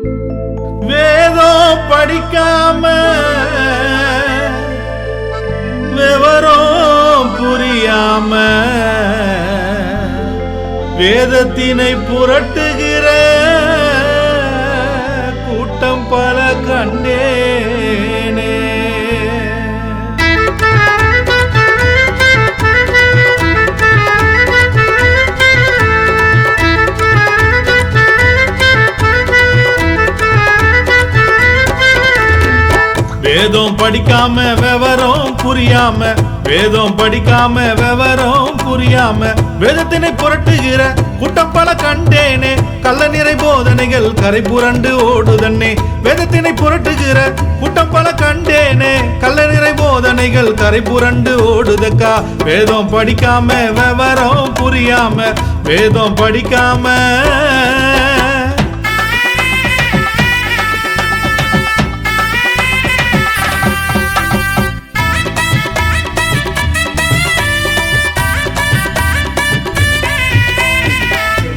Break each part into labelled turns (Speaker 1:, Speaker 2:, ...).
Speaker 1: வேதம் படிக்காம விவரம் புரியாம வேதத்தினை புரட்டுகிற கூட்டம் பல கண்டேனே. வேதம் படிக்காம விவரம் புரியாம வேதம் படிக்காம விவரம் புரியாம வேதத்தினை புரட்டுகிற கூட்டம் பல கண்டேனே. கள்ள நிறை போதனைகள் கரை புரண்டு ஓடுதன்னே. வேதத்தினை புரட்டுகிற கூட்டம் பல கண்டேனே. கள்ள நிறை போதனைகள் கரை புரண்டு ஓடுதக்கா. வேதம் படிக்காம விவரம் புரியாம வேதம் படிக்காம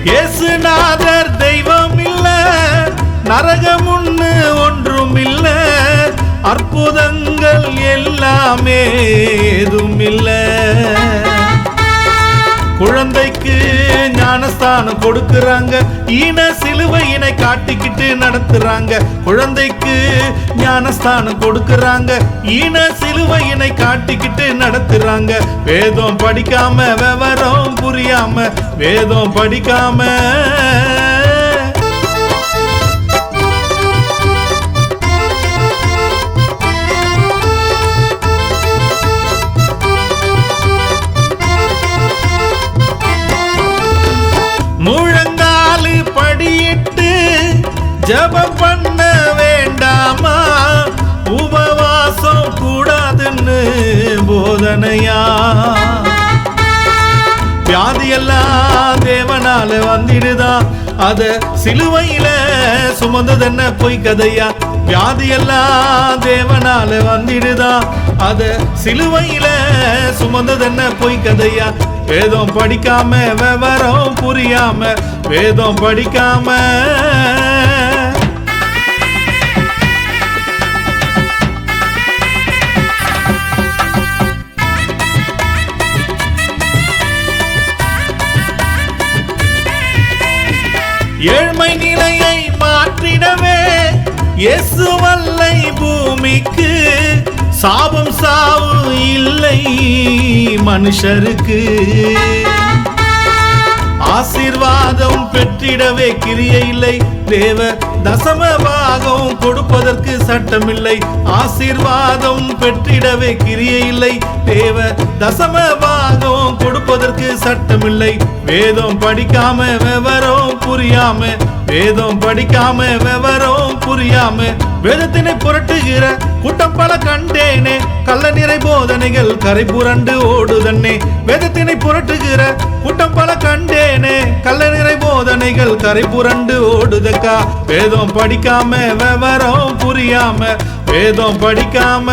Speaker 1: இயேசுநாதர் தெய்வம் இல்ல, நரகம் ஒன்றும் இல்ல, அற்புதங்கள் எல்லாமே ஏதும் இல்ல. குழந்தைக்கு ஞானஸ்தானம் கொடுக்கறாங்க, ஈன சிலுவையினை காட்டிக்கிட்டு நடத்துறாங்க. குழந்தைக்கு ஞானஸ்தானம் கொடுக்கறாங்க, ஈன சிலுவையினை காட்டிக்கிட்டு நடத்துறாங்க. வேதம் படிக்காம விவரம் புரியாம வேதம் படிக்காம முழங்காலு படியிட்டு ஜெபம் பண்ண வேண்டாமா? உபவாசம் கூடாதுன்னு போதனையா? வியாதியெல்லாம் தேவனால வந்திடுதா, அத சிலுவையில சுமந்ததென்ன பொய் கதையா? வியாதியெல்லாம் தேவனால வந்திடுதா, அத சிலுவையில சுமந்ததென்ன பொய் கதையா? வேதம் படிக்காம விவரம் புரியாம வேதம் படிக்காம ஏழ்மை நிலையை மாற்றிடவே இயேசு வல்லை பூமிக்கு. சாபம் சாவு இல்லை மனுஷருக்கு. ஆசீர்வாதம் பெற்றிடவே கிரியை இல்லை, தேவ தசம பாகம் கொடுப்பதற்கு சட்டமில்லை. ஆசீர்வாதம் பெற்றிடவே கிரியை இல்லை, தேவ தசம பாகம் கொடுப்பதற்கு சட்டமில்லை. வேதம் படிக்காம விவரம் புரியாம வேதம் படிக்காம விவரம் புரியாம வேதத்தினை புரட்டுகிற கூட்டம் பல கண்டேனே. கள்ள நிறை போதனைகள் கரை புரண்டு ஓடுதன்னே. வேதத்தினை புரட்டுகிற கூட்டம் பல கண்டேனே. கள்ள நிறை போதனைகள் கரை புரண்டு ஓடுதக்கா. வேதம் படிக்காம விவரம் புரியாம வேதம் படிக்காம